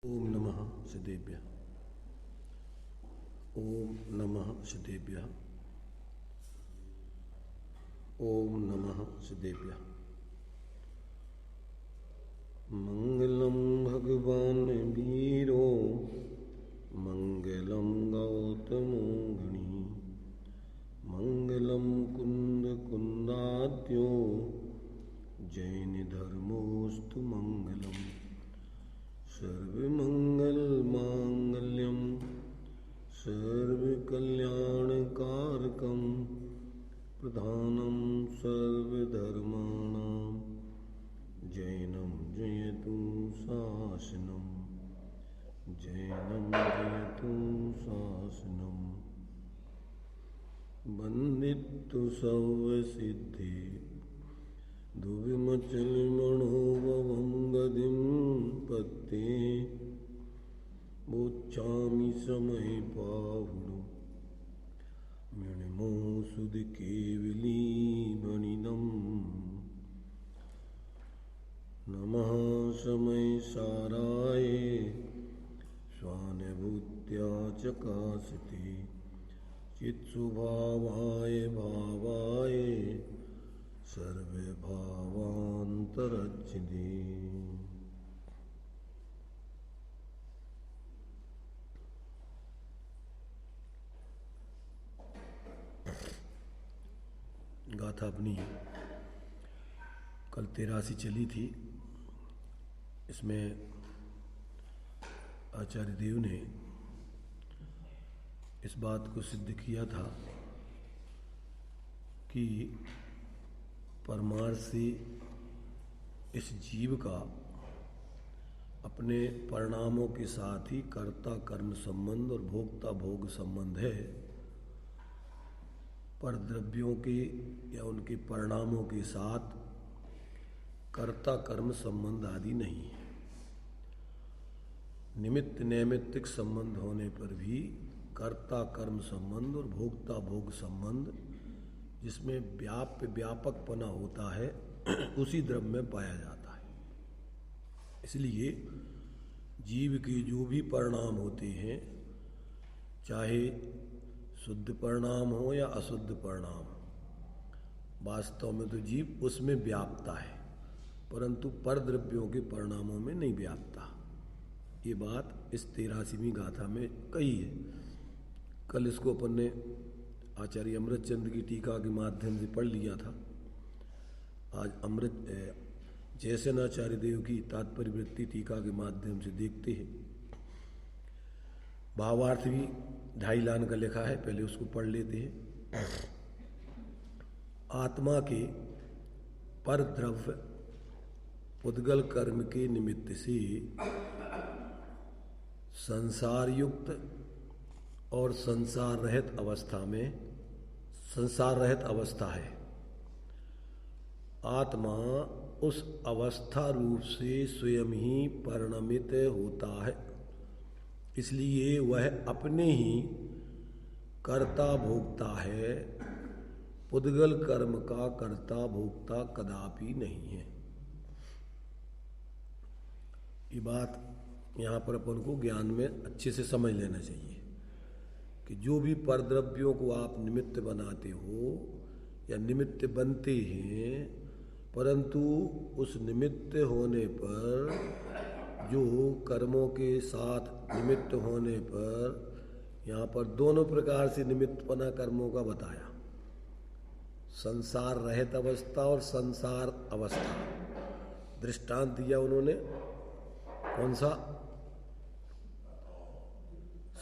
ओम नमः सिद्धेभ्यः। ओम नमः सिद्धेभ्यः। ओम नमः सिद्धेभ्यः। मंगलम भगवान वीरो मंगलम गौतमो गणी मंगलम कुंद कुंदाद्यो जैन धर्मोस्तु मंगलम सर्वमंगल मांगल्यम सर्वकल्याणकारकम प्रधानम सर्वधर्माणां जैनम जयतु शासनम जैनम जयतु शासनम वंदितु सर्वसिद्धि दुविमचलमणोभवं गतिं पत्ते बोच्छामि समय पाहुडु मणिमो सुध केवली मणिनम नमः समय साराय स्वानुभूत्या चकाशति चित्सुभावाय भावाय सर्वे भावांतरच्छिदे। गाथा अपनी कल 83 चली थी। इसमें आचार्य देव ने इस बात को सिद्ध किया था कि परमार्थ से इस जीव का अपने परिणामों के साथ ही कर्ता कर्म संबंध और भोक्ता भोग संबंध है, पर द्रव्यों के या उनके परिणामों के साथ कर्ता कर्म संबंध आदि नहीं है। निमित्त नैमित्तिक संबंध होने पर भी कर्ता कर्म संबंध और भोक्ता भोग संबंध जिसमें व्यापकपना होता है उसी द्रव्य में पाया जाता है। इसलिए जीव के जो भी परिणाम होते हैं, चाहे शुद्ध परिणाम हो या अशुद्ध परिणाम, वास्तव में तो जीव उसमें व्यापता है, परंतु पर द्रव्यों के परिणामों में नहीं व्यापता। ये बात इस 83वीं गाथा में कही है। कल इसको अपन ने आचार्य अमृतचंद्र की टीका के माध्यम से पढ़ लिया था। आज जयसेनाचार्य देव की तात्पर्य वृत्ति टीका के माध्यम से देखते हैं। भावार्थ भी 2.5 लाइन का लिखा है, पहले उसको पढ़ लेते हैं। आत्मा के पर द्रव्य पुद्गल कर्म के निमित्त से संसार युक्त और संसार रहित अवस्था है। आत्मा उस अवस्था रूप से स्वयं ही परिणमित होता है, इसलिए वह अपने ही कर्ता भोक्ता है। पुद्गल कर्म का कर्ता भोक्ता कदापि नहीं है। ये बात यहाँ पर अपन को ज्ञान में अच्छे से समझ लेना चाहिए कि जो भी परद्रव्यों को आप निमित्त बनाते हो या निमित्त बनते हैं, परंतु उस निमित्त होने पर जो कर्मों के साथ निमित्त होने पर यहाँ पर दोनों प्रकार से निमित्तपना कर्मों का बताया, संसार रहित अवस्था और संसार अवस्था। दृष्टांत दिया उन्होंने, कौन सा?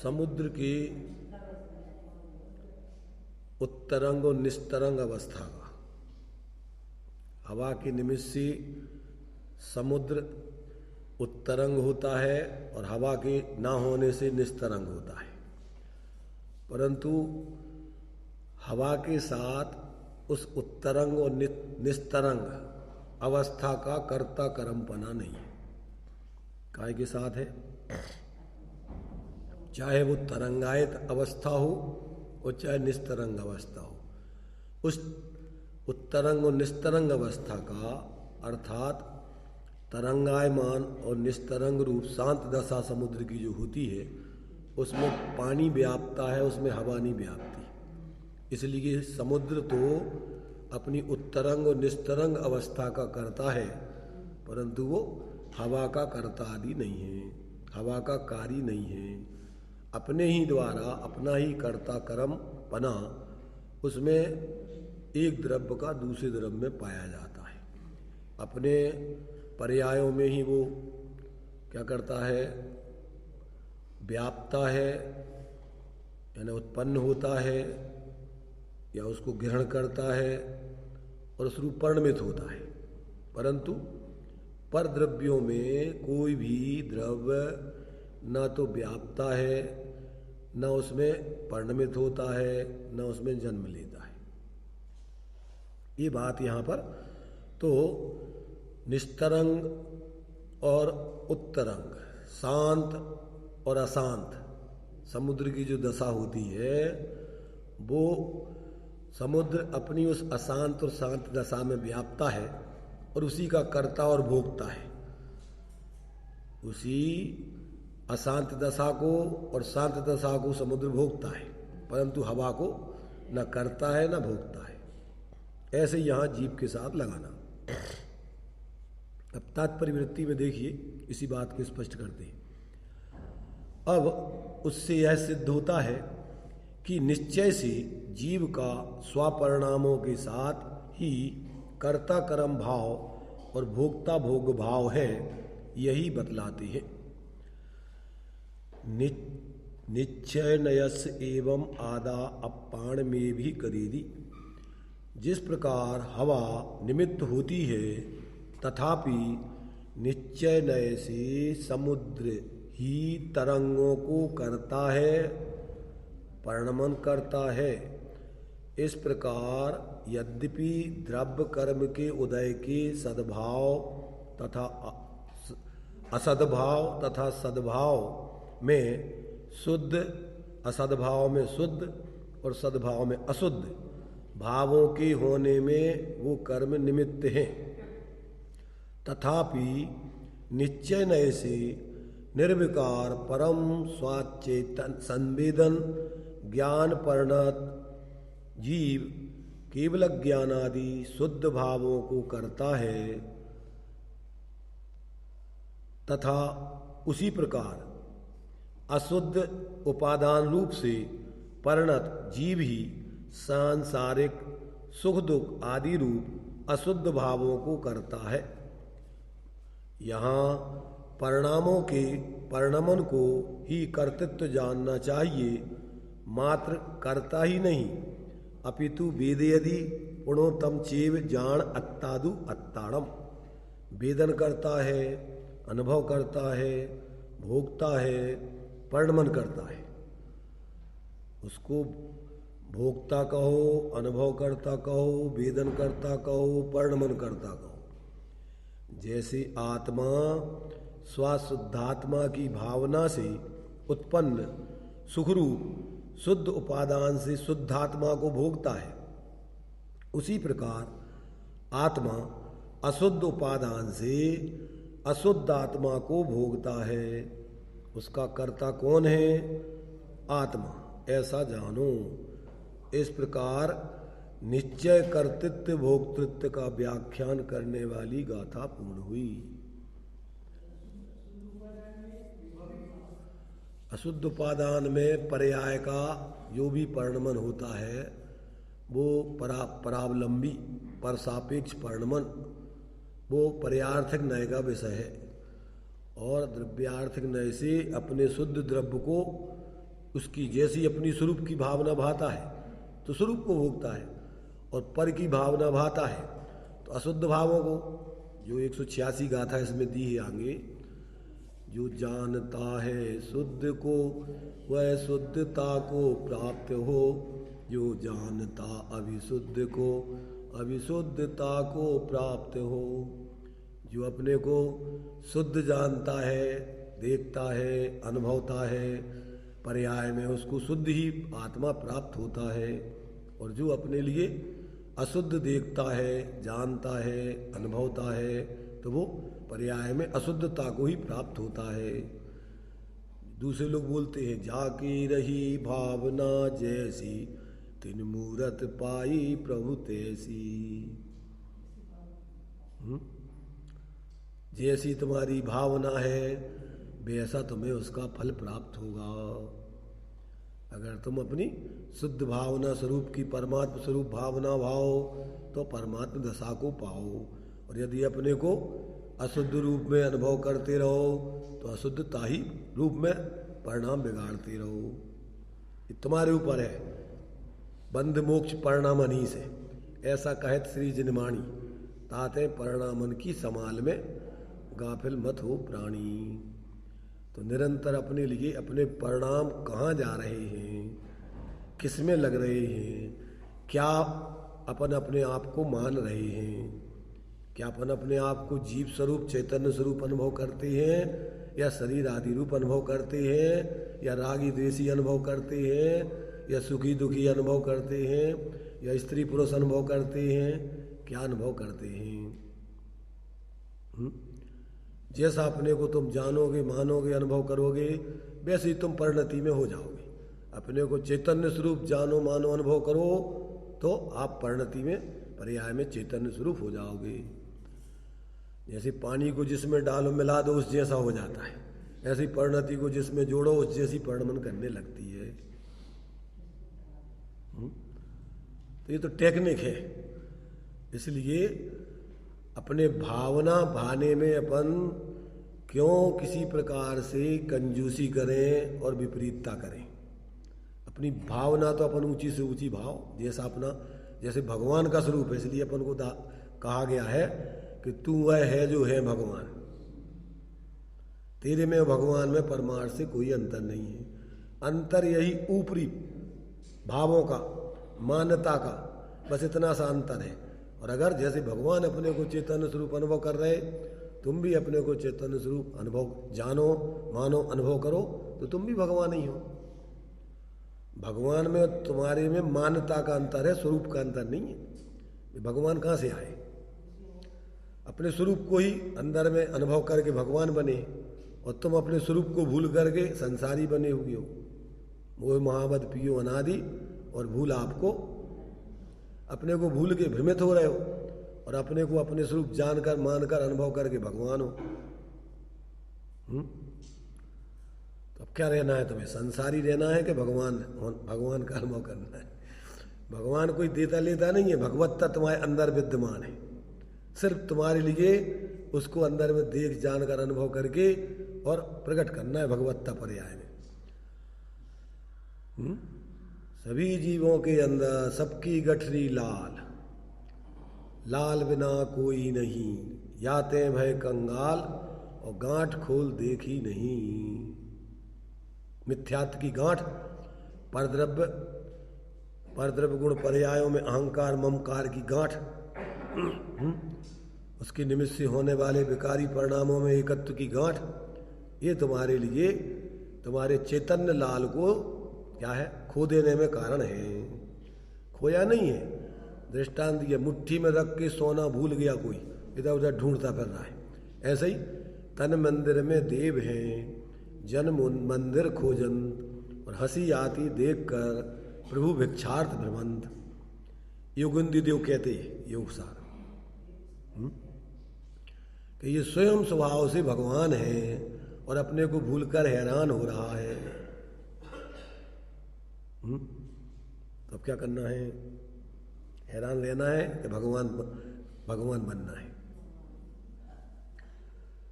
समुद्र की उत्तरंग और निस्तरंग अवस्था का। हवा के निमित्त से समुद्र उत्तरंग होता है और हवा के ना होने से निस्तरंग होता है, परंतु हवा के साथ उस उत्तरंग और निस्तरंग अवस्था का कर्ता कर्मपना नहीं है। काय के साथ है? चाहे वो तरंगायत अवस्था हो और चाहे निस्तरंग अवस्था हो, उस उत्तरंग और निस्तरंग अवस्था का अर्थात तरंगायमान और निस्तरंग रूप शांत दशा समुद्र की जो होती है उसमें पानी व्यापता है, उसमें हवा नहीं व्यापती। इसलिए समुद्र तो अपनी उत्तरंग और निस्तरंग अवस्था का करता है, परंतु वो हवा का कर्ता आदि नहीं है, हवा का कार्य नहीं है। अपने ही द्वारा अपना ही कर्ता कर्म पना उसमें एक द्रव्य का दूसरे द्रव्य में पाया जाता है। अपने पर्यायों में ही वो क्या करता है, व्यापता है, यानी उत्पन्न होता है या उसको ग्रहण करता है और उस रूप परिणमित होता है। परंतु पर द्रव्यों में कोई भी द्रव्य न तो व्यापता है, न उसमें परिणमित होता है, न उसमें जन्म लेता है। ये बात यहाँ पर तो निस्तरंग और उत्तरंग, शांत और अशांत समुद्र की जो दशा होती है वो समुद्र अपनी उस अशांत और शांत दशा में व्यापता है और उसी का कर्ता और भोगता है। उसी अशांत दशा को और शांत दशा को समुद्र भोगता है, परंतु हवा को न करता है न भोगता है। ऐसे यहाँ जीव के साथ लगाना। अब तात्पर्य वृत्ति में देखिए इसी बात को स्पष्ट करते हैं। अब उससे यह सिद्ध होता है कि निश्चय से जीव का स्वपरिणामों के साथ ही कर्ता कर्म भाव और भोक्ता भोग भाव है, यही बतलाते हैं। निश्चय नयस एवं आदा अपाण में भी करेदी। जिस प्रकार हवा निमित्त होती है, तथापि निश्चय नय से समुद्र ही तरंगों को करता है, परिणमन करता है। इस प्रकार यद्यपि द्रव्य कर्म के उदय के सद्भाव तथा असद्भाव तथा सद्भाव में शुद्ध, असद्भाव में शुद्ध और सद्भाव में अशुद्ध भावों के होने में वो कर्म निमित्त हैं, तथापि निश्चय नय से निर्विकार परम स्वाचेतन संवेदन ज्ञान परिणत जीव केवल ज्ञानादि शुद्ध भावों को करता है, तथा उसी प्रकार अशुद्ध उपादान रूप से परिणत जीव ही सांसारिक सुख दुख आदि रूप अशुद्ध भावों को करता है। यहाँ परिणामों के परिणमन को ही कर्तृत्व जानना चाहिए, मात्र करता ही नहीं, अपितु वेदयदि पुणोतम चेव जान अत्तादु अत्ताड़म। वेदन करता है, अनुभव करता है, भोगता है, परिणमन करता है। उसको भोक्ता कहो, अनुभव करता कहो, वेदन करता कहो, परिणमन करता कहो। जैसे आत्मा स्वशुद्धात्मा की भावना से उत्पन्न सुखरूप शुद्ध उपादान से शुद्धात्मा को भोगता है, उसी प्रकार आत्मा अशुद्ध उपादान से अशुद्ध आत्मा को भोगता है। उसका कर्ता कौन है? आत्मा, ऐसा जानो। इस प्रकार निश्चय कर्तृत्व भोक्तृत्व का व्याख्यान करने वाली गाथा पूर्ण हुई। अशुद्ध उपादान में पर्याय का जो भी परिणमन होता है वो परावलंबी पर सापेक्ष परिणमन वो पर्यार्थक नय का विषय है, और द्रव्यार्थक नय से अपने शुद्ध द्रव्य को उसकी जैसी अपनी स्वरूप की भावना भाता है तो स्वरूप को भोगता है, और पर की भावना भाता है तो अशुद्ध भावों को, जो 186 गाथा इसमें दी है आगे, जो जानता है शुद्ध को वह शुद्धता को प्राप्त हो, जो जानता अविशुद्ध को अविशुद्धता को प्राप्त हो। जो अपने को शुद्ध जानता है, देखता है, अनुभवता है, पर्याय में उसको शुद्ध ही आत्मा प्राप्त होता है, और जो अपने लिए अशुद्ध देखता है, जानता है, अनुभवता है, तो वो पर्याय में अशुद्धता को ही प्राप्त होता है। दूसरे लोग बोलते हैं जाकी रही भावना जैसी, तिन मूरत पाई प्रभु तैसी। जैसी तुम्हारी भावना है वैसा तुम्हें उसका फल प्राप्त होगा। अगर तुम अपनी शुद्ध भावना स्वरूप की परमात्मा स्वरूप भावना भाओ तो परमात्मा दशा को पाओ, और यदि अपने को अशुद्ध रूप में अनुभव करते रहो तो अशुद्धता ही रूप में परिणाम बिगाड़ते रहो। ये तुम्हारे ऊपर है। बंध मोक्ष परिणाम अनीस है, ऐसा कहत श्री जिनमाणी। ताते परिणामन की समाल में गाफिल मत हो प्राणी। तो निरंतर अपने लिए अपने परिणाम कहाँ जा रहे हैं, किस में लग रहे हैं, क्या अपन अपने आप को मान रहे हैं, क्या अपन अपने आप को जीव स्वरूप चैतन्य स्वरूप अनुभव करते हैं, या शरीर आदि रूप अनुभव करते हैं, या रागी द्वेषी अनुभव करते हैं, या सुखी दुखी अनुभव करते हैं, या स्त्री पुरुष अनुभव करते हैं, क्या अनुभव करते हैं। जैसा अपने को तुम जानोगे, मानोगे, अनुभव करोगे, वैसे ही तुम परिणति में हो जाओगे। अपने को चैतन्य स्वरूप जानो, मानो, अनुभव करो तो आप परिणति में, पर्याय में चैतन्य स्वरूप हो जाओगे। जैसे पानी को जिसमें डालो मिला दो उस जैसा हो जाता है, ऐसी परिणति को जिसमें जोड़ो उस जैसी परिणमन करने लगती है। तो ये तो टेक्निक है। इसलिए अपने भावना भाने में अपन क्यों किसी प्रकार से कंजूसी करें और विपरीतता करें। अपनी भावना तो अपन ऊंची से ऊंची भाव, जैसा अपना, जैसे भगवान का स्वरूप है, इसलिए अपन को कहा गया है कि तू वह है जो है भगवान। तेरे में भगवान में परमार्थ से कोई अंतर नहीं है। अंतर यही ऊपरी भावों का, मान्यता का, बस इतना सा अंतर है। और अगर जैसे भगवान अपने को चैतन्य स्वरूप अनुभव कर रहे, तुम भी अपने को चैतन्य स्वरूप अनुभव जानो, मानो, अनुभव करो तो तुम भी भगवान ही हो। भगवान में तुम्हारे में मान्यता का अंतर है, स्वरूप का अंतर नहीं है। भगवान कहाँ से आए? अपने स्वरूप को ही अंदर में अनुभव करके भगवान बने, और तुम अपने स्वरूप को भूल करके संसारी बने हुए हो। वो महावत पियो अनादि, और भूल आपको, अपने को भूल के भ्रमित हो रहे हो, और अपने को अपने स्वरूप जानकर मानकर अनुभव करके भगवान हो। तो अब क्या रहना है तुम्हें? संसारी रहना है कि भगवान का अनुभव करना है? भगवान कोई देता लेता नहीं है, भगवत्ता तुम्हारे अंदर विद्यमान है। सिर्फ तुम्हारे लिए उसको अंदर में देख जानकर अनुभव करके और प्रकट करना है भगवत्ता पर्याय में। सभी जीवों के अंदर सबकी गठरी लाल, लाल बिना कोई नहीं, याते भय कंगाल और गांठ खोल देखी नहीं। मिथ्यात्व की गांठ, परद्रव्य गुण पर्यायों में अहंकार ममकार की गांठ, उसके निमित्त से होने वाले विकारी परिणामों में एकत्व की गांठ, ये तुम्हारे लिए, तुम्हारे चैतन्य लाल को क्या है, खो देने में कारण है। खोया नहीं है। दृष्टांत ये, मुट्ठी में रख के सोना भूल गया कोई, इधर उधर ढूंढता फिर रहा है। ऐसे ही तन मंदिर में देव हैं, जन मंदिर खोजन, और हंसी आती देख कर प्रभु भिक्षार्थ भ्रमंत। योगिंदी देव कहते हैं योगसार कि ये स्वयं स्वभाव से भगवान है और अपने को भूलकर हैरान हो रहा है। तो अब क्या करना है? हैरान रहना है कि भगवान बनना है?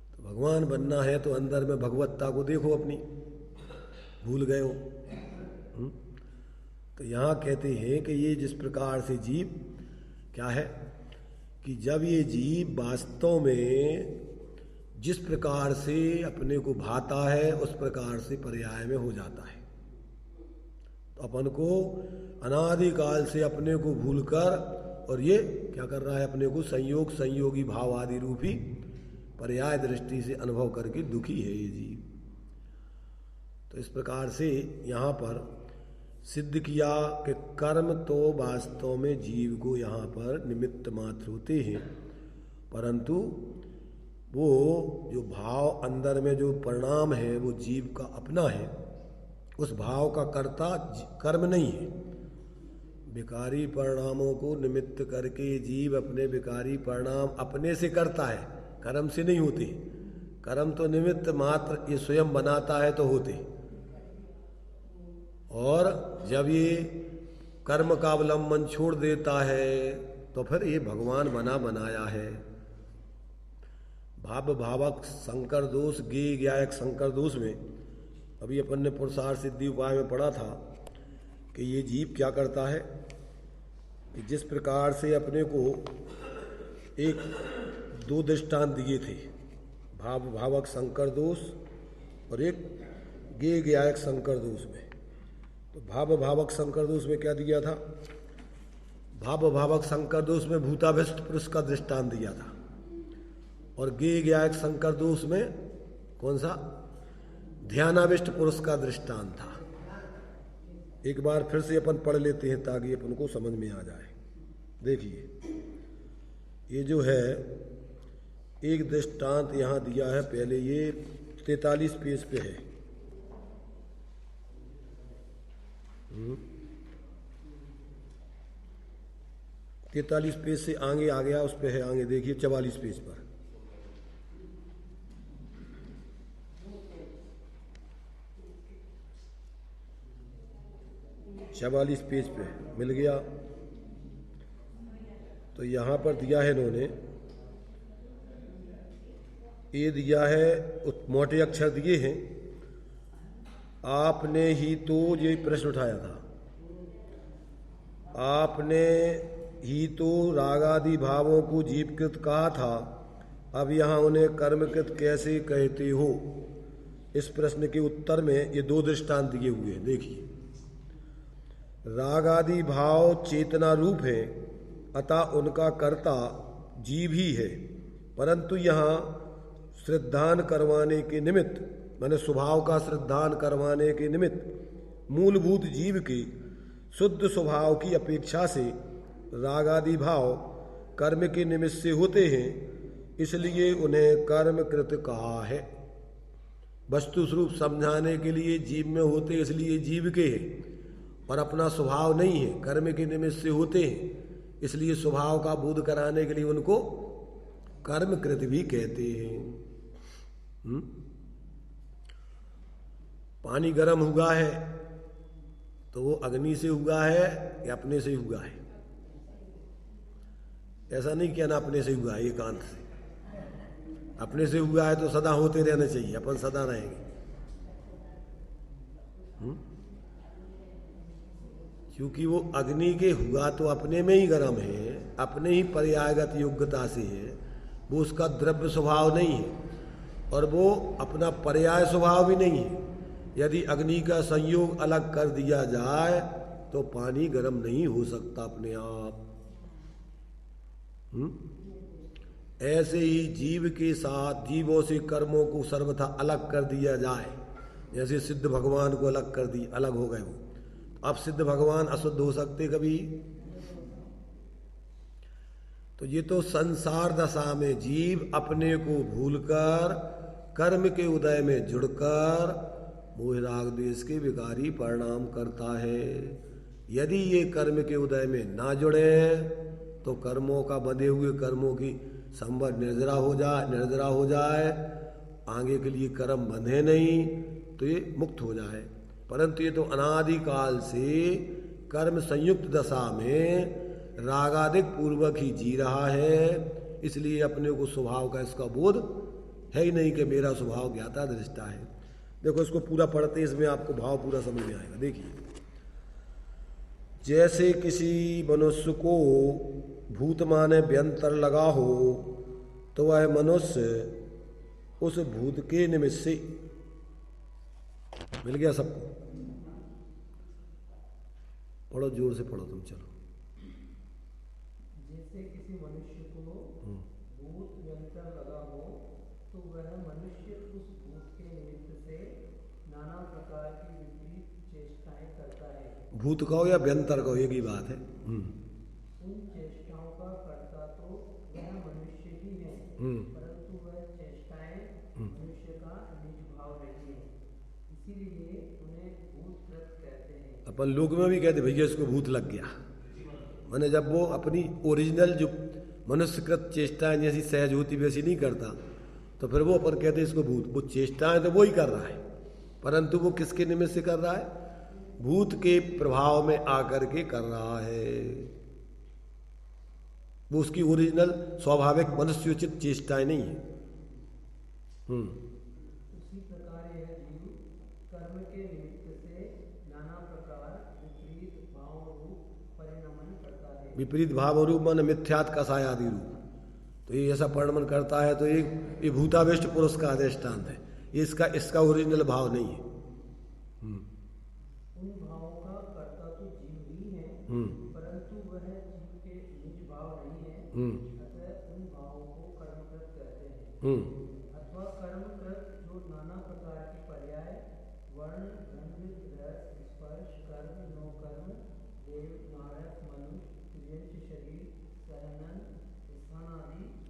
तो भगवान बनना है तो अंदर में भगवत्ता को देखो अपनी, भूल गए हो। तो यहाँ कहते हैं कि ये जिस प्रकार से जीव क्या है कि जब ये जीव वास्तव में जिस प्रकार से अपने को भाता है उस प्रकार से पर्याय में हो जाता है, तो अपन को अनादिकाल से अपने को भूलकर, और ये क्या कर रहा है, अपने को संयोग संयोगी भाव आदि रूपी पर्याय दृष्टि से अनुभव करके दुखी है ये जीव। तो इस प्रकार से यहाँ पर सिद्ध किया कि कर्म तो वास्तव में जीव को यहाँ पर निमित्त मात्र होते हैं, परंतु वो जो भाव अंदर में जो परिणाम है वो जीव का अपना है, उस भाव का कर्ता कर्म नहीं है। विकारी परिणामों को निमित्त करके जीव अपने विकारी परिणाम अपने से करता है, कर्म से नहीं होते। कर्म तो निमित्त मात्र, ये स्वयं बनाता है तो होते। और जब ये कर्म का अवलंबन छोड़ देता है तो फिर ये भगवान बना बनाया है। भाव भावक संकर दोष गे ज्ञायक संकर दोष में अभी अपन ने पुरुषार्थ सिद्धि उपाय में पढ़ा था कि ये जीव क्या करता है कि जिस प्रकार से अपने को एक दो दृष्टांत दिए थे, भाव भावक संकर दोष और एक गे ज्ञायक संकर दोष में। तो भाव भावक संकर दोष में क्या दिया था? भाव भावक संकर दोष में भूताभिष्ट पुरुष का दृष्टांत दिया था, और गे ज्ञायक संकर दोष में कौन सा? ध्यानाविष्ट पुरुष का दृष्टांत था। एक बार फिर से अपन पढ़ लेते हैं ताकि अपन को समझ में आ जाए। देखिए, ये जो है एक दृष्टांत यहाँ दिया है, पहले ये 43 पेज पे है। 43 पेज से आगे आ गया, उस पे है आगे, देखिए 44 पेज पर। चवालीस पेज पे मिल गया। तो यहाँ पर दिया है इन्होंने, ये दिया है, मोटे अक्षर दिए हैं। आपने ही तो ये प्रश्न उठाया था, आपने ही तो रागादि भावों को जीवकृत कहा था, अब यहाँ उन्हें कर्मकृत कैसे कहते हो? इस प्रश्न के उत्तर में ये दो दृष्टांत दिए हुए हैं। देखिए, रागादि भाव चेतना रूप है, अतः उनका कर्ता जीव ही है, परंतु यहाँ श्रद्धान करवाने के निमित्त, माने स्वभाव का श्रद्धान करवाने के निमित्त मूलभूत जीव के शुद्ध स्वभाव की अपेक्षा से रागादि भाव कर्म के निमित्त से होते हैं, इसलिए उन्हें कर्मकृत कहा है। वस्तु स्वरूप समझाने के लिए जीव में होते, इसलिए जीव के हैं, और अपना स्वभाव नहीं है, कर्म के निमित्त से होते हैं, इसलिए स्वभाव का बोध कराने के लिए उनको कर्मकृत भी कहते हैं। पानी गर्म हुआ है तो वो अग्नि से हुआ है या अपने से हुआ है? ऐसा नहीं कहना अपने से हुआ है, एकांत से। अपने से हुआ है तो सदा होते रहना चाहिए, अपन सदा रहेंगे। क्योंकि वो अग्नि के हुआ तो अपने में ही गर्म है, अपने ही पर्यायगत योग्यता से है, वो उसका द्रव्य स्वभाव नहीं है, और वो अपना पर्याय स्वभाव भी नहीं है। यदि अग्नि का संयोग अलग कर दिया जाए तो पानी गर्म नहीं हो सकता अपने आप। ऐसे ही जीव के साथ जीवों से कर्मों को सर्वथा अलग कर दिया जाए, जैसे सिद्ध भगवान को अलग कर दी, अलग हो गए वो। अब सिद्ध भगवान अशुद्ध हो सकते कभी? तो ये तो संसार दशा में जीव अपने को भूलकर कर्म के उदय में जुड़कर मोह राग द्वेष के विकारी परिणाम करता है। यदि ये कर्म के उदय में ना जुड़े तो कर्मों का बंधे हुए कर्मों की संबर निर्जरा हो जाए, आगे के लिए कर्म बंधे नहीं तो ये मुक्त हो जाए। परंतु ये तो अनादिकाल से कर्म संयुक्त दशा में रागादिक पूर्वक ही जी रहा है, इसलिए अपने को स्वभाव का इसका बोध है ही नहीं कि मेरा स्वभाव ज्ञाता दृष्टा है। देखो, इसको पूरा पढ़ते इसमें आपको भाव पूरा समझ में आएगा। देखिए, जैसे किसी मनुष्य को भूत माने व्यंतर लगा हो तो वह मनुष्य उस भूत के निमित्त से मिल गया सबको। पढ़ो, जोर से पढ़ो तुम, चलो। जैसे किसी मनुष्य को भूत व्यंतर लगा हो तो वह मनुष्य उस भूत के निमित्त से नाना प्रकार की विपरीत चेष्टाएं करता है। भूत कहो या व्यंतर कहो, एक ही बात है। उन चेष्टाओं का कर्ता तो वह मनुष्य ही है, परंतु वह अपन लोग में भी कहते भैया इसको भूत लग गया। माने जब वो अपनी ओरिजिनल जो मनुष्यकृत चेष्टाएं जैसी सहज होती वैसी नहीं करता तो फिर वो अपन कहते इसको भूत। वो चेष्टाएं तो वो ही कर रहा है, परंतु वो किसके निमित्त से कर रहा है? भूत के प्रभाव में आकर के कर रहा है। वो उसकी ओरिजिनल स्वाभाविक मनुष्योचित चेष्टाएं नहीं है। उसी प्रकार यह जीव कर्म के निमित्त से नाना प्रकार विपरीत भाव रूप परिणमन करता है। विपरीत भाव रूप माने मिथ्यात कसाय आदि रूप। तो ये ऐसा परिणमन करता है तो ये भूताविष्ट पुरुष का अधिष्ठान है। ये इसका ओरिजिनल भाव नहीं है। उन भावों का कर्ता तो जीव ही है, परंतु वह जीव के निज भाव नहीं है। अतः उन भावों को कर्मकृत कहते हैं। अथवा कर्मकृत जो नाना प्रकार की पर्याय वर्ण गंध रस स्पर्श कर्म नो कर्म देव नारक मनुष्य तुर्यंश शरीर सहनन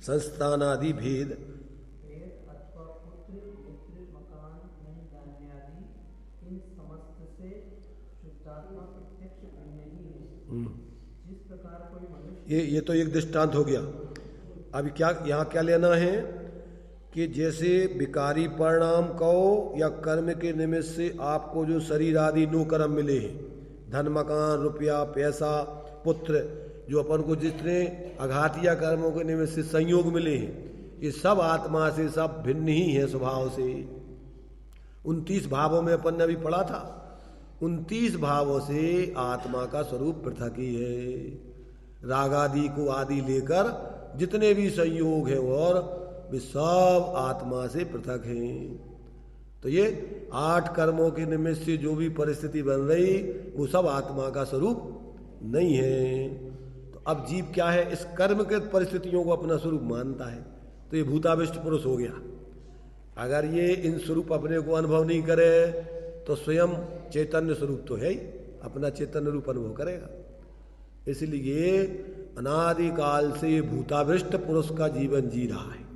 संस्थानादि भेद अथवा पुत्र मित्र मकान धन धान्यादि इन समस्त से शुद्धात्मा प्रत्यक्ष भिन्न ही है। जिस प्रकार कोई मनुष्य ये तो एक दृष्टांत हो गया। अभी क्या यहाँ क्या लेना है कि जैसे विकारी परिणाम कहो या कर्म के निमित्त से आपको जो शरीर आदि नो कर्म मिले हैं, धन मकान रुपया पैसा पुत्र, जो अपन को जितने अघातिया कर्मों के निमित्त से संयोग मिले हैं, ये सब आत्मा से सब भिन्न ही है स्वभाव से। 29 भावों में अपन ने अभी पढ़ा था, 29 भावों से आत्मा का स्वरूप पृथक ही है। राग आदि को आदि लेकर जितने भी संयोग है और वे सब आत्मा से पृथक हैं। तो ये 8 कर्मों के निमित्त से जो भी परिस्थिति बन रही वो सब आत्मा का स्वरूप नहीं है। तो अब जीव क्या है? इस कर्म के परिस्थितियों को अपना स्वरूप मानता है, तो ये भूताविष्ट पुरुष हो गया। अगर ये इन स्वरूप अपने को अनुभव नहीं करे तो स्वयं चैतन्य स्वरूप तो है ही, अपना चैतन्य रूप अनुभव करेगा। इसलिए अनादिकाल से ये भूताविष्ट पुरुष का जीवन जी रहा है।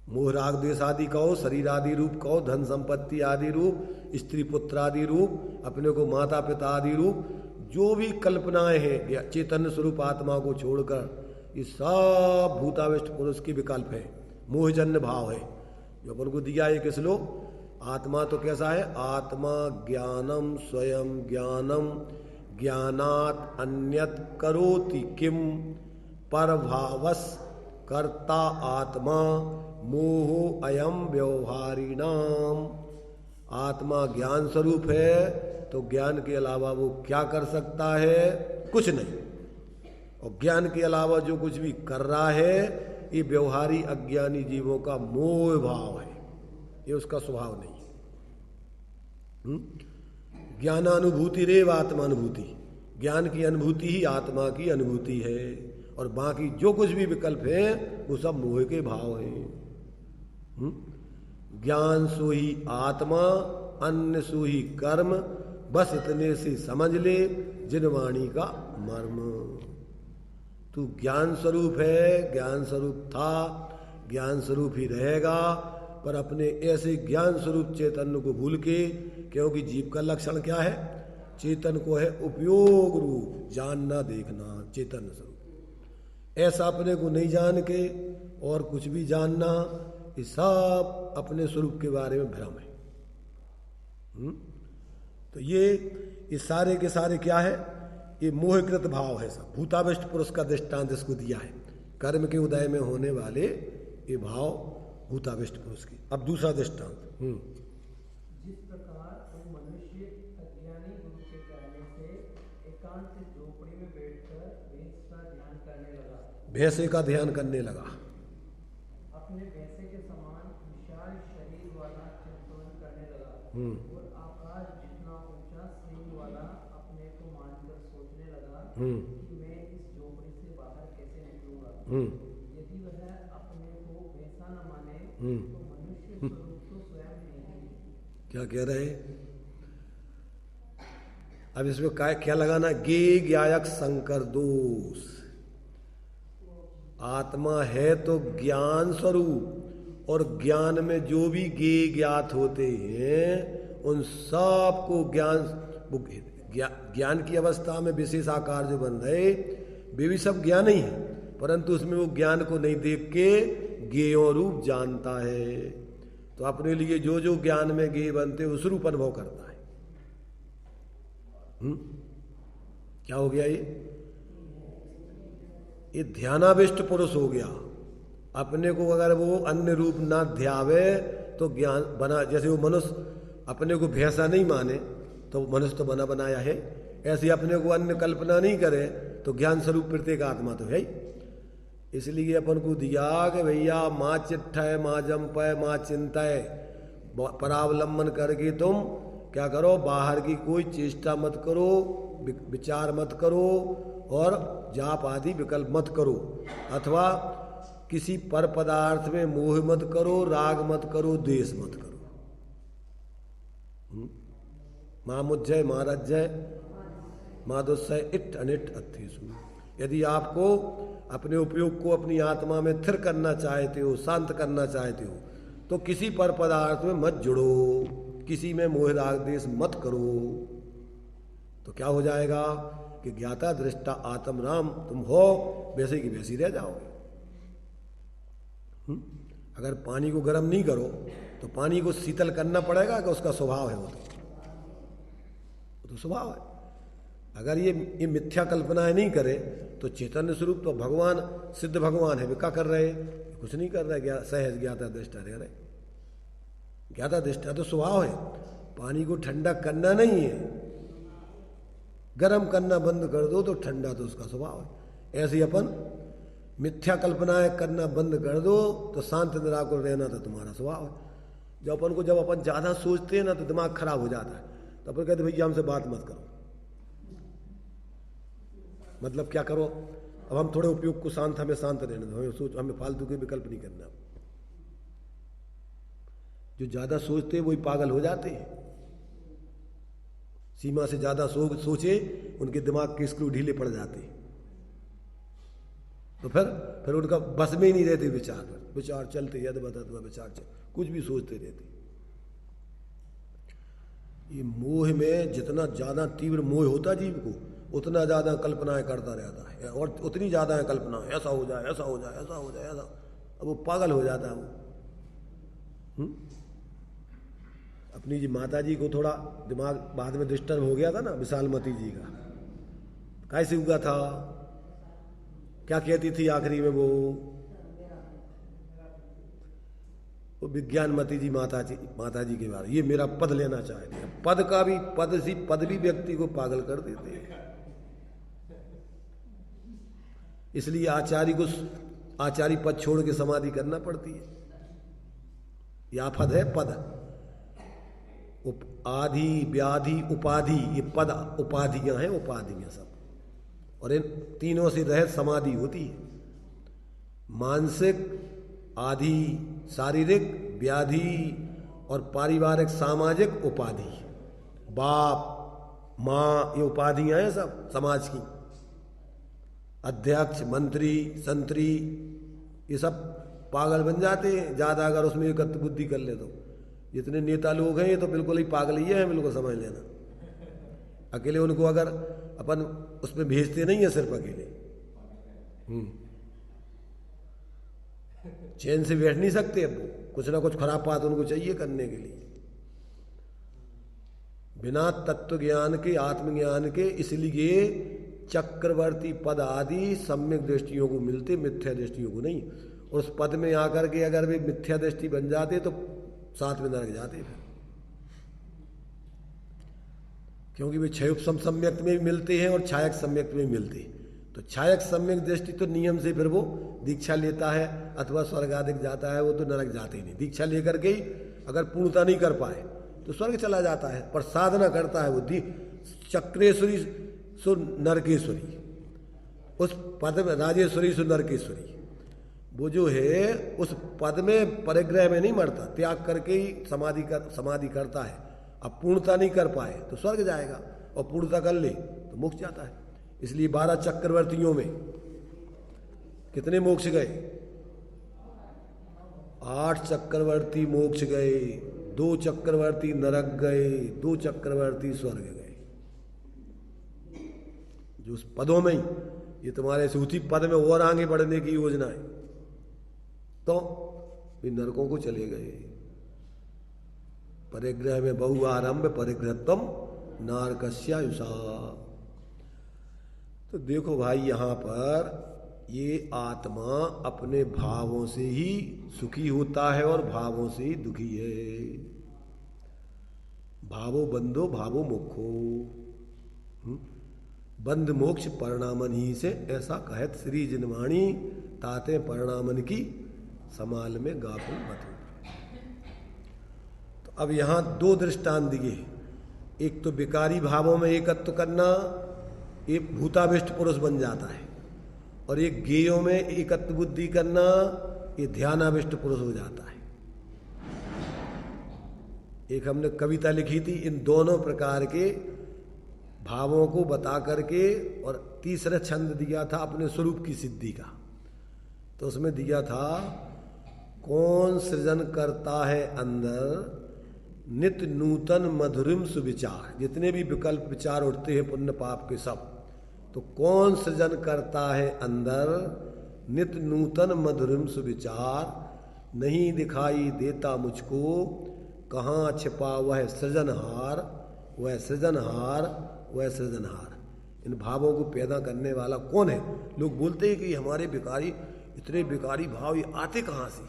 मोह राग द्वेष आदि कहो, शरीर आदि रूप कहो, धन संपत्ति आदि रूप, स्त्री पुत्र आदि रूप, अपने को माता पिता आदि रूप, जो भी कल्पनाएं हैं चैतन्य स्वरूप आत्मा को छोड़कर, ये सब भूताविष्ट पुरुष की विकल्प है, मोहजन्य भाव है जो अपन को दिया है। किस लो आत्मा तो कैसा है? आत्मा ज्ञानम स्वयं ज्ञानम ज्ञानात अन्यत करोति किम परभावस कर्ता आत्मा मोहो अयम व्यवहारिणाम। आत्मा ज्ञान स्वरूप है तो ज्ञान के अलावा वो क्या कर सकता है? कुछ नहीं। और ज्ञान के अलावा जो कुछ भी कर रहा है ये व्यवहारी अज्ञानी जीवों का मोह भाव है, ये उसका स्वभाव नहीं है। ज्ञानानुभूति रेव आत्मानुभूति, ज्ञान की अनुभूति ही आत्मा की अनुभूति है, और बाकी जो कुछ भी विकल्प है वो सब मोह के भाव हैं। ज्ञान सो ही आत्मा, अन्य सो ही कर्म, बस इतने से समझ ले जिनवाणी का मर्म। तू ज्ञान स्वरूप है, ज्ञान स्वरूप था, ज्ञान स्वरूप ही रहेगा, पर अपने ऐसे ज्ञान स्वरूप चैतन्य को भूल के, क्योंकि जीव का लक्षण क्या है? चेतन को है उपयोग रूप, जानना देखना चैतन्य स्वरूप। ऐसा अपने को नहीं जान के और कुछ भी जानना, ये सब अपने स्वरूप के बारे में भ्रम है। तो ये सारे के सारे क्या है? ये मोहकृत भाव है सब। भूताविष्ट पुरुष का दृष्टांत इसको दिया है, कर्म के उदय में होने वाले ये भाव भूताविष्ट पुरुष की। अब दूसरा दृष्टांत, जिस प्रकार कोई मनुष्य अज्ञानी गुरु के कहने से एकांत झोपड़ी में बैठकर भैंस का ध्यान करने लगा, भैंसे का ध्यान करने लगा, अपने भैंसे के समान विशाल शरीर वाला चिंतन करने लगा, और आकाश जितना ऊंचा सींग वाला अपने को मानकर सोचने लगा कि मैं इस झोपड़ी से बाहर कैसे निकलूंगा। यदि वह अपने को वैसा न माने तो मनुष्य स्वरूप तो स्वयं नहीं। क्या कह रहे? अब इसमें क्या लगाना? गे ज्ञायक संकर दोष। आत्मा है तो ज्ञान स्वरूप, और ज्ञान में जो भी गे ज्ञात होते हैं उन सब को ज्ञान की अवस्था में विशेष आकार जो बन रहे वे भी सब ज्ञान ही है, परंतु उसमें वो ज्ञान को नहीं देख के ज्ञेय रूप जानता है। तो अपने लिए जो जो ज्ञान में ज्ञेय बनते उस रूप अनुभव करता है। क्या हो गया ये ध्यानाविष्ट पुरुष हो गया। अपने को अगर वो अन्य रूप ना ध्यावे तो ज्ञान बना, जैसे वो मनुष्य अपने को भैंसा नहीं माने तो मनुष्य तो बना बनाया है, ऐसे अपने को अन्य कल्पना नहीं करे तो ज्ञान स्वरूप प्रत्येक आत्मा तो है ही। इसलिए अपन को दिया कि भैया माँ चिट्ठय माँ जमपय माँ चिंतय, परावलंबन करके तुम क्या करो, बाहर की कोई चेष्टा मत करो, विचार मत करो और जाप आदि विकल्प मत करो, अथवा किसी पर पदार्थ में मोह मत करो, राग मत करो, द्वेष मत करो। माँ मुज्जय माँ रज्जय माँ दुस्सय इट अनिट अत्थेसु। यदि आपको अपने उपयोग को अपनी आत्मा में स्थिर करना चाहते हो, शांत करना चाहते हो, तो किसी पर पदार्थ में मत जुड़ो, किसी में मोह राग द्वेष मत करो। तो क्या हो जाएगा कि ज्ञाता दृष्टा आत्म राम तुम हो, वैसे की वैसी रह जाओगे। अगर पानी को गर्म नहीं करो तो पानी को शीतल करना पड़ेगा कि उसका स्वभाव है, वो तो स्वभाव है। अगर ये मिथ्या कल्पनाएं नहीं करे तो चैतन्य स्वरूप तो भगवान सिद्ध भगवान है, वे क्या कर रहे, कुछ नहीं कर रहे, सहज ज्ञाता दृष्टा रह रहे। ज्ञाता दृष्टा तो स्वभाव है, पानी को ठंडा करना नहीं है, गर्म करना बंद कर दो तो ठंडा तो उसका स्वभाव है। ऐसे अपन मिथ्या कल्पनाएं करना बंद कर दो तो शांत निराकुल रहना तो तुम्हारा स्वभाव है। जब अपन ज़्यादा सोचते हैं ना तो दिमाग खराब हो जाता है, तो अपन कहते भैया हमसे बात मत करो। मतलब क्या करो, अब हम थोड़े उपयोग को हमें शांत रहने दो, हमें फालतू के विकल्प नहीं करना। जो ज़्यादा सोचते हैं वही पागल हो जाते हैं। सीमा से ज़्यादा सोचे उनके दिमाग के स्क्रू ढीले पड़ जाते हैं, तो फिर उनका बस में ही नहीं रहते विचार चलते यद बदतवा विचार चल, कुछ भी सोचते रहते। ये मोह में जितना ज़्यादा तीव्र मोह होता जीव को, उतना ज़्यादा कल्पनाएं करता रहता है, और उतनी ज़्यादा है कल्पना, ऐसा हो जाए ऐसा हो जाए ऐसा हो जाए ऐसा, अब वो पागल हो जाता है वो। अपनी जी माता जी को थोड़ा दिमाग बाद में डिस्टर्ब हो गया था ना, विशालमती जी का, कैसे हुआ था, क्या कहती थी आखिरी में वो विज्ञानमती जी माता जी के बारे, ये मेरा पद लेना चाहते हैं। पद भी व्यक्ति को पागल कर देते हैं। इसलिए आचार्य पद छोड़ के समाधि करना पड़ती है। या पद है पद, आदि व्याधि उपाधि, ये पद उपाधियां हैं, उपाधियां सब, और इन तीनों से रहित समाधि होती है। मानसिक, आदि शारीरिक, व्याधि और पारिवारिक सामाजिक उपाधि, बाप माँ, ये उपाधियां हैं सब समाज की। अध्यक्ष, मंत्री, संतरी, ये सब पागल बन जाते हैं ज़्यादा अगर उसमें एकत्र बुद्धि कर ले तो। जितने नेता लोग हैं ये तो बिल्कुल ही पागल ही है, बिल्कुल समझ लेना। अकेले उनको अगर अपन उसमें भेजते नहीं है सिर्फ अकेले, चैन से बैठ नहीं सकते, अब कुछ ना कुछ खराब बात उनको चाहिए करने के लिए। बिना तत्व ज्ञान के, आत्मज्ञान के, इसलिए चक्रवर्ती पद आदि सम्यक दृष्टियों को मिलते, मिथ्या दृष्टियों को नहीं। उस पद में आकर के अगर वे मिथ्या दृष्टि बन जाते तो साथ में नरक जाते, क्योंकि वे क्षयोपम सम्यक में भी मिलते हैं और छायक सम्यक में भी मिलते हैं। तो छायक सम्यक दृष्टि तो नियम से फिर वो दीक्षा लेता है अथवा स्वर्ग आदि जाता है, वो तो नरक जाते ही नहीं। दीक्षा लेकर के ही अगर पूर्णता नहीं कर पाए तो स्वर्ग चला जाता है, पर साधना करता है वो चक्रेश्वरी सु नरकेश्वरी, उस पद में राजेश्वरी सु नरकेश्वरी, वो जो है उस पद में परिग्रह में नहीं मरता, त्याग करके ही समाधि करता है। अब पूर्णता नहीं कर पाए तो स्वर्ग जाएगा, और पूर्णता कर ले तो मोक्ष जाता है। इसलिए 12 चक्रवर्तियों में कितने मोक्ष गए? 8 चक्रवर्ती मोक्ष गए, 2 चक्रवर्ती नरक गए, 2 चक्रवर्ती स्वर्ग गए। जो उस पदों में ही, ये तुम्हारे से उसी पद में और आगे बढ़ने की योजना है, तो भी नरकों को चले गए। परिग्रह में बहु आरंभ परिग्रहत्वम नारकस्यायुषा। तो देखो भाई, यहां पर ये आत्मा अपने भावों से ही सुखी होता है और भावों से ही दुखी है। भावो बंधो भावो मोक्षो, बंध मोक्ष परिणामन ही से, ऐसा कहत श्री जिनवाणी ताते परिणामन की समाल में गाफिल मत हो। तो अब यहां दो दृष्टांत दिए, एक तो विकारी भावों में एकत्व करना, एक भूताविष्ट पुरुष बन जाता है, और एक गेयों में एकत्व बुद्धि करना, ये ध्यानाविष्ट पुरुष हो जाता है। एक हमने कविता लिखी थी इन दोनों प्रकार के भावों को बता करके, और तीसरा छंद दिया था अपने स्वरूप की सिद्धि का। तो उसमें दिया था, कौन सृजन करता है अंदर नित नूतन मधुरिम सुविचार। जितने भी विकल्प विचार उठते हैं पुण्य पाप के सब, तो कौन सृजन करता है अंदर नित नूतन मधुरिम सुविचार। नहीं दिखाई देता मुझको कहाँ छिपा वह सृजनहार, वह सृजनहार, वह सृजनहार। इन भावों को पैदा करने वाला कौन है? लोग बोलते हैं कि हमारे विकारी, इतने विकारी भाव ये आते कहाँ से?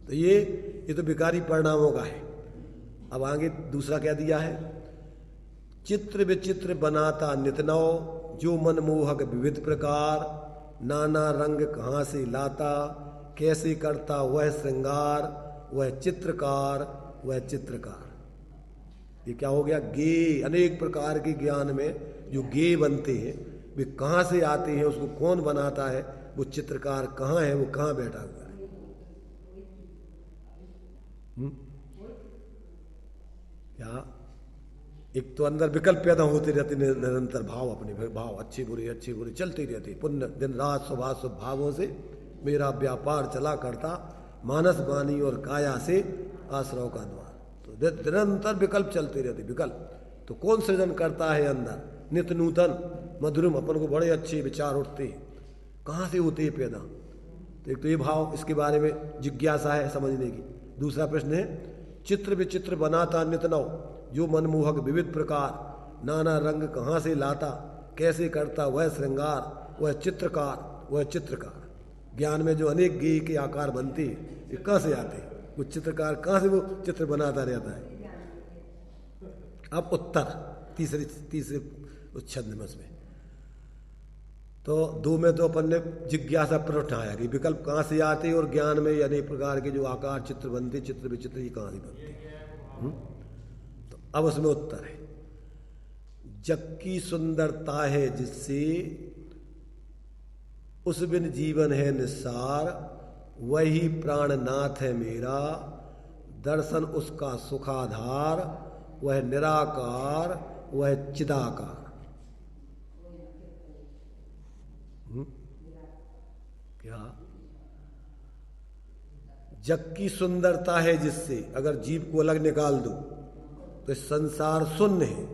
तो ये तो विकारी परिणामों का है। अब आगे दूसरा क्या दिया है, चित्र विचित्र बनाता नित नव, जो मनमोहक विविध प्रकार, नाना रंग कहाँ से लाता, कैसे करता वह श्रृंगार, वह चित्रकार, वह चित्रकार। ये क्या हो गया? गे, अनेक प्रकार के ज्ञान में जो गे बनते हैं वे कहाँ से आते हैं, उसको कौन बनाता है? वो चित्रकार कहाँ है, वो कहाँ बैठा हुआ है? क्या? एक तो अंदर विकल्प पैदा होते रहते निरंतर, भाव, अपने भाव अच्छे बुरे चलते रहते। पुण्य दिन रात स्वभाव शुभ भावों से मेरा व्यापार चला करता, मानस वाणी और काया से आश्रव का द्वार। तो निरंतर विकल्प चलते रहते, विकल्प। तो कौन सृजन करता है अंदर नित नूतन मधुरम, अपन को बड़े अच्छे विचार उठते हैं, कहाँ से होते हैं पैदा? तो एक तो ये भाव, इसके बारे में जिज्ञासा है समझने की। दूसरा प्रश्न है, चित्र विचित्र बनाता नित नव, जो मनमोहक विविध प्रकार, नाना रंग कहाँ से लाता, कैसे करता वह श्रृंगार, वह चित्रकार, वह चित्रकार। ज्ञान में जो अनेक गेय के आकार बनते हैं, ये कहाँ से आते हैं? वो चित्रकार कहाँ से वो चित्र बनाता रहता है? अब उत्तर तीसरे उस छंद में, उसमें तो दो में तो अपन ने जिज्ञासा पर उठाया कि विकल्प कहाँ से आते और ज्ञान में अनेक प्रकार के जो आकार चित्र बनते, चित्र विचित्र, ये कहाँ से बनते? तो अब उसमें उत्तर है, जग की सुंदरता है जिससे उस बिन जीवन है निस्सार, वही प्राणनाथ है मेरा, दर्शन उसका सुखाधार, वह निराकार, वह चिदाकार। क्या? जग की सुंदरता है जिससे, अगर जीव को अलग निकाल दो तो संसार शून्य है।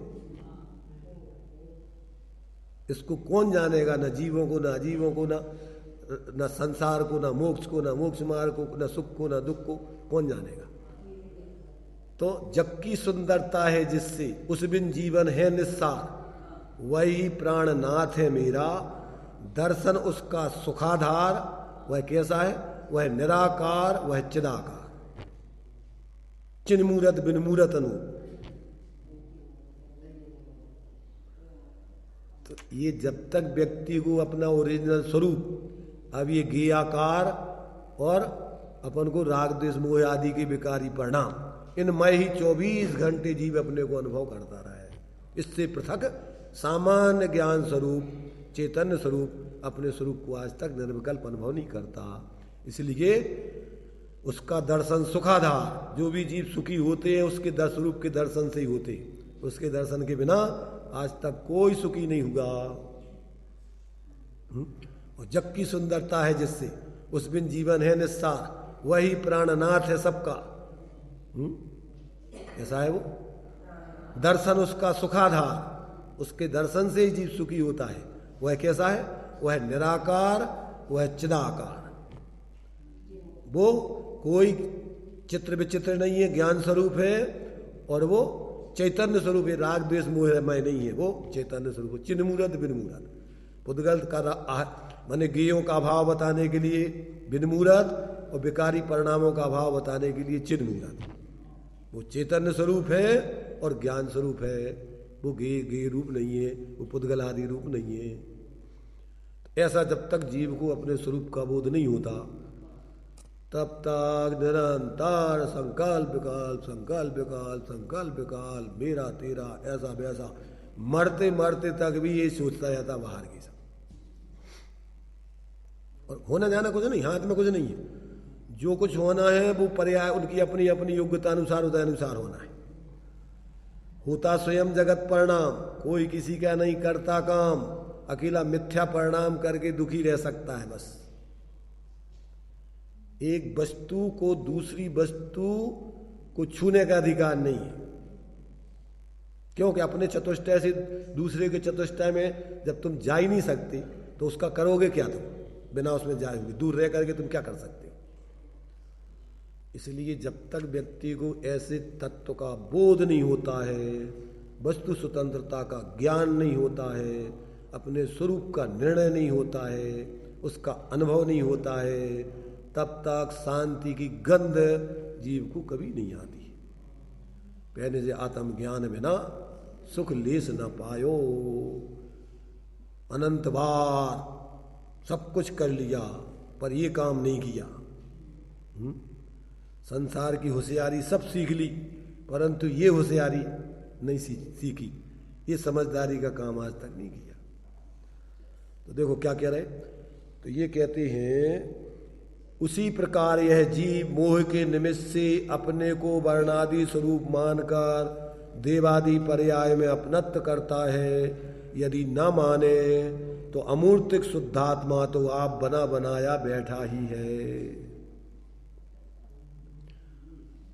इसको कौन जानेगा? न जीवों को, न अजीवों को, न संसार को, न मोक्ष को, न मोक्ष मार्ग को, न सुख को, न दुख को, कौन जानेगा? तो जग की सुंदरता है जिससे उस बिन जीवन है निस्सार, वही प्राणनाथ है मेरा, दर्शन उसका सुखाधार, वह कैसा है? वह निराकार, वह चिदाकार। चिन्मूरत बिनमूरत अनु। तो ये जब तक व्यक्ति को अपना ओरिजिनल स्वरूप, अब ये गेयाकार और अपन को राग द्वेष मोह आदि के विकारी परिणाम, इनमें ही 24 घंटे जीव अपने को अनुभव करता रहा है। इससे पृथक सामान्य ज्ञान स्वरूप, चैतन्य स्वरूप, अपने स्वरूप को आज तक निर्विकल्प अनुभव नहीं करता। इसलिए उसका दर्शन सुखाधार, जो भी जीव सुखी होते हैं उसके स्वरूप के दर्शन से ही होते, उसके दर्शन के बिना आज तक कोई सुखी नहीं हुआ। और जग की सुंदरता है जिससे उस बिन जीवन है निस्सार, वही प्राणनाथ है सबका। ऐसा है वो। दर्शन उसका सुखाधार, उसके दर्शन से ही जीव सुखी होता है। वह कैसा है? वह है निराकार, वह है चिदाकार। वो कोई चित्र विचित्र नहीं है, ज्ञान स्वरूप है, और वो चैतन्य स्वरूप है, राग द्वेष मोहमय नहीं है, वो चैतन्य स्वरूप, चिन्मूर्त बिनमूर्त। पुद्गल का माने गेयों का भाव बताने के लिए बिनमूर्त, और विकारी परिणामों का भाव बताने के लिए चिन्मूर्त। वो चैतन्य स्वरूप है और ज्ञान स्वरूप है, वो गे रूप नहीं है, वो पुद्गल आदि रूप नहीं है। ऐसा जब तक जीव को अपने स्वरूप का बोध नहीं होता, तब तक निरंतर संकल्प विकल्प संकल्प विकल्प संकल्प विकल्प, मेरा तेरा, ऐसा वैसा, मरते मरते तक भी ये सोचता रहता बाहर की सब। और होना जाना कुछ नहीं, हाथ में कुछ नहीं है। जो कुछ होना है वो पर्याय उनकी अपनी अपनी योग्यता अनुसार उदय अनुसार होना है। होता स्वयं जगत परिणाम, कोई किसी का नहीं करता काम, अकेला मिथ्या परिणाम करके दुखी रह सकता है बस। एक वस्तु को दूसरी वस्तु को छूने का अधिकार नहीं है, क्योंकि अपने चतुष्टय से दूसरे के चतुष्टय में जब तुम जा ही नहीं सकते तो उसका करोगे क्या? तुम बिना उसमें जाओगे, दूर रह करके तुम क्या कर सकते हो? इसलिए जब तक व्यक्ति को ऐसे तत्व का बोध नहीं होता है, वस्तु स्वतंत्रता का ज्ञान नहीं होता है, अपने स्वरूप का निर्णय नहीं होता है, उसका अनुभव नहीं होता है, तब तक शांति की गंध जीव को कभी नहीं आती। कहने से आत्मज्ञान बिना सुख लेस न पायो। अनंत बार सब कुछ कर लिया पर ये काम नहीं किया। संसार की होशियारी सब सीख ली, परंतु ये होशियारी नहीं सीखी, ये समझदारी का काम आज तक नहीं किया। तो देखो क्या कह रहे, तो ये कहते हैं उसी प्रकार यह जीव मोह के निमित्त से अपने को वर्णादि स्वरूप मानकर देवादि पर्याय में अपनत्व करता है। यदि न माने तो अमूर्तिक शुद्धात्मा तो आप बना बनाया बैठा ही है।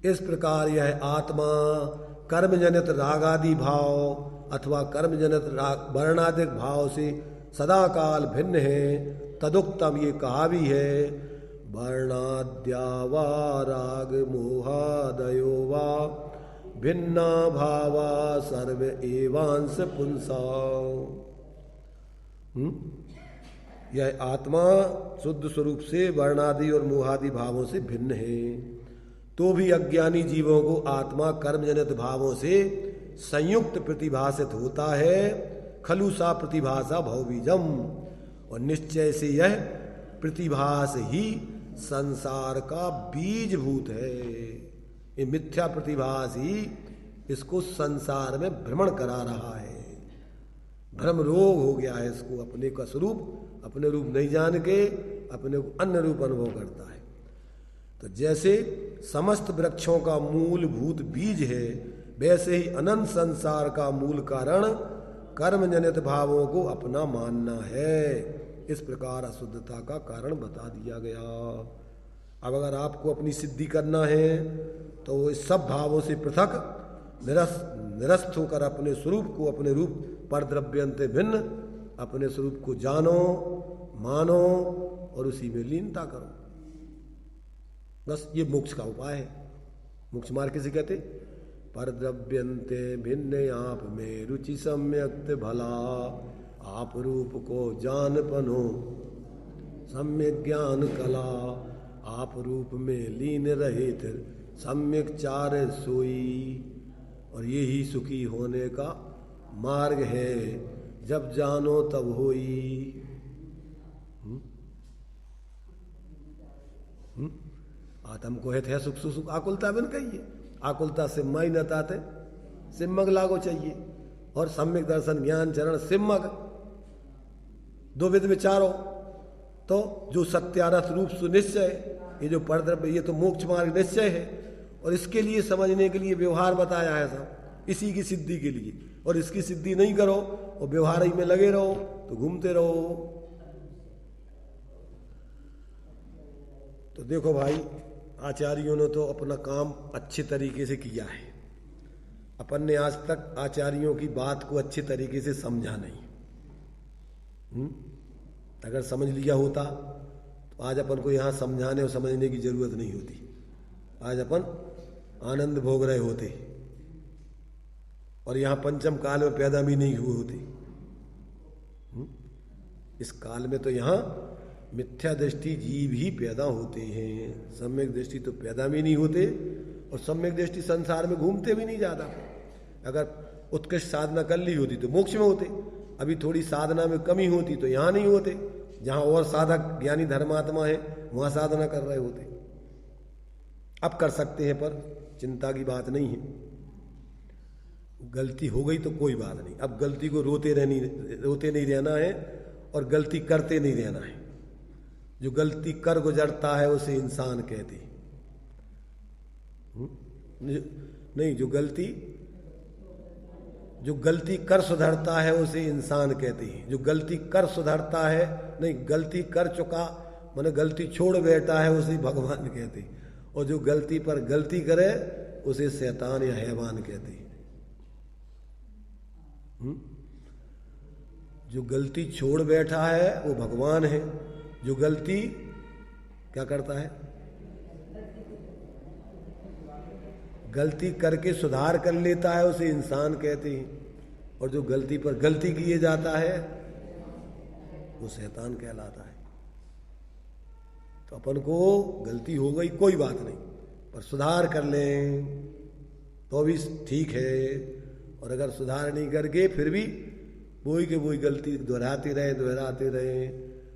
इस प्रकार यह आत्मा कर्मजनित रागादि भाव अथवा कर्मजनित वर्णादिक भाव से सदा काल भिन्न है। तदुक्तम ये कहा भी है, वर्णाद्या वा राग मोहादयो वा भिन्ना भावा सर्व एवांश पुंसा। यह आत्मा शुद्ध स्वरूप से वर्णादि और मोहादि भावों से भिन्न है, तो भी अज्ञानी जीवों को आत्मा कर्मजनित भावों से संयुक्त प्रतिभासित होता है। खलुसा प्रतिभासा भवबीजम, और निश्चय से यह प्रतिभास ही संसार का बीजभूत है। ये मिथ्या प्रतिभास ही इसको संसार में भ्रमण करा रहा है, भ्रम रोग हो गया है इसको। अपने का स्वरूप अपने रूप नहीं जान के अपने को अन्य रूप अनुभव करता है। तो जैसे समस्त वृक्षों का मूलभूत बीज है, वैसे ही अनंत संसार का मूल कारण कर्मजनित भावों को अपना मानना है। इस प्रकार अशुद्धता का कारण बता दिया गया। अब अगर आपको अपनी सिद्धि करना है तो इस सब भावों से पृथक निरस्त होकर अपने स्वरूप को, अपने रूप पर द्रव्यंते भिन्न अपने स्वरूप को जानो, मानो और उसी में लीनता करो। बस ये मोक्ष का उपाय है। मोक्ष मार्ग किसे कहते? पर द्रव्यंते भिन्न आप में रुचि सम्यक्त भला, आप रूप को जान पनो सम्यक ज्ञान कला, आप रूप में लीन रहे थे सम्यक चार सोई। और यही सुखी होने का मार्ग है, जब जानो तब होई। आत्म को है सुख सुख आकुलता बिन कहिए, आकुलता सिम्मा ही नताते, सिम्मक लागो चाहिए। और सम्यक दर्शन ज्ञान चरण सिम्मक, दो विध विचारो तो जो सत्यारथ रूप सुनिश्चय, ये जो परद्रव्य, ये तो मोक्ष मार्ग निश्चय है। और इसके लिए समझने के लिए व्यवहार बताया है सब, इसी की सिद्धि के लिए। और इसकी सिद्धि नहीं करो और व्यवहार ही में लगे रहो तो घूमते रहो। तो देखो भाई, आचार्यों ने तो अपना काम अच्छे तरीके से किया है। अपन ने आज तक आचार्यों की बात को अच्छे तरीके से समझा नहीं। अगर समझ लिया होता तो आज अपन को यहाँ समझाने और समझने की जरूरत नहीं होती। आज अपन आनंद भोग रहे होते और यहाँ पंचम काल में पैदा भी नहीं हुए होते। इस काल में तो यहाँ मिथ्या दृष्टि जीव ही पैदा होते हैं, सम्यक दृष्टि तो पैदा भी नहीं होते और सम्यक दृष्टि संसार में घूमते भी नहीं ज्यादा। अगर उत्कृष्ट साधना कर ली होती तो मोक्ष में होते, अभी थोड़ी साधना में कमी होती तो यहाँ नहीं होते। जहाँ और साधक ज्ञानी धर्मात्मा है वहाँ साधना कर रहे होते। अब कर सकते हैं पर चिंता की बात नहीं है। गलती हो गई तो कोई बात नहीं, अब गलती को रोते नहीं रहना है और गलती करते नहीं रहना है। जो गलती कर गुजरता है उसे इंसान कहते हैं। नहीं, जो गलती कर सुधरता है उसे इंसान कहते हैं। जो गलती कर सुधरता है, नहीं गलती कर चुका माने गलती छोड़ बैठा है उसे भगवान कहते हैं। और जो गलती पर गलती करे उसे शैतान या हैवान कहते हैं। जो गलती छोड़ बैठा है वो भगवान है। जो गलती क्या करता है, गलती करके सुधार कर लेता है उसे इंसान कहते हैं। और जो गलती पर गलती किए जाता है वो शैतान कहलाता है। तो अपन को गलती हो गई कोई बात नहीं, पर सुधार कर लें तो भी ठीक है। और अगर सुधार नहीं करके फिर भी वही के वही गलती दोहराते रहे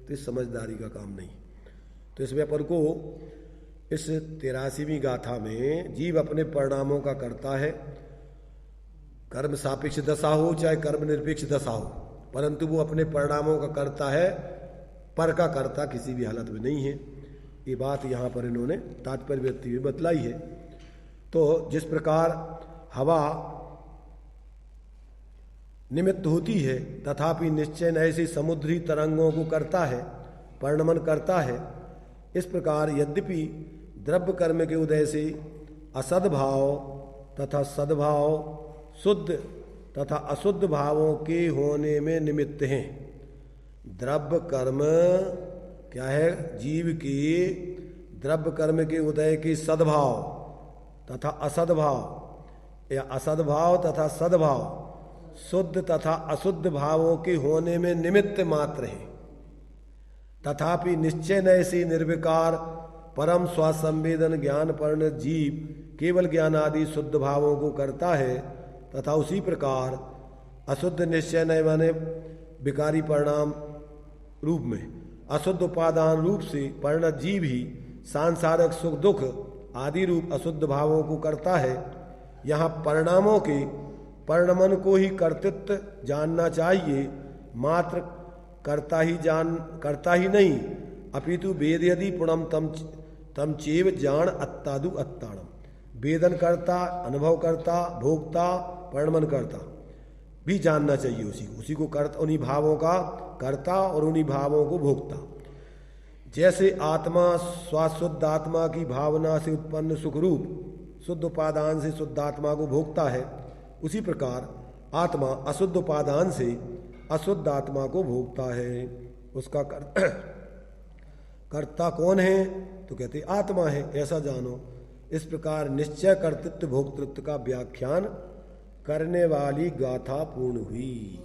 तो इस समझदारी का काम नहीं। तो इसमें अपन को इस 83वीं गाथा में जीव अपने परिणामों का करता है। कर्म सापेक्ष दशा हो चाहे कर्म निरपेक्ष दशा हो, परंतु वो अपने परिणामों का करता है, पर का करता किसी भी हालत में नहीं है। ये बात यहाँ पर इन्होंने तात्पर्य व्यक्ति में बतलाई है। तो जिस प्रकार हवा निमित्त होती है तथापि निश्चय ऐसे समुद्री तरंगों को करता है, परिणमन करता है, इस प्रकार यद्यपि द्रव्य कर्म के उदय से असद्भाव तथा सद्भाव, शुद्ध तथा अशुद्ध भावों के होने में निमित्त हैं। द्रव्य कर्म क्या है, जीव के द्रव्य कर्म के उदय के सद्भाव तथा असद्भाव या असद्भाव तथा सद्भाव, शुद्ध तथा अशुद्ध भावों के होने में निमित्त मात्र है। तथापि निश्चय नैसी निर्विकार परम स्वासंवेदन ज्ञान पर्ण जीव केवल ज्ञान आदि शुद्ध भावों को करता है, तथा उसी प्रकार अशुद्ध निश्चय नय माने विकारी परिणाम रूप में अशुद्ध उपादान रूप से परिणत जीव ही सांसारिक सुख दुख आदि रूप अशुद्ध भावों को करता है। यहाँ परिणामों के परिणमन को ही कर्तृत्व जानना चाहिए, मात्र करता ही नहीं, अपितु वेद यदि पुणम तम चेव जान अत्तादु अत्ताणम। वेदन करता, अनुभव करता, भोगता, परिणमन करता भी जानना चाहिए उसी को करता, उन्हीं भावों का करता और उन्हीं भावों को भोगता। जैसे आत्मा स्वाशुद्ध आत्मा की भावना से उत्पन्न सुखरूप शुद्ध उपादान से शुद्ध आत्मा को भोगता है, उसी प्रकार आत्मा अशुद्ध उपादान से अशुद्ध आत्मा को भोगता है। उसका कर्ता कौन है, तो कहते आत्मा है, ऐसा जानो। इस प्रकार निश्चय कर्तृत्व भोक्तृत्व का व्याख्यान करने वाली गाथा पूर्ण हुई।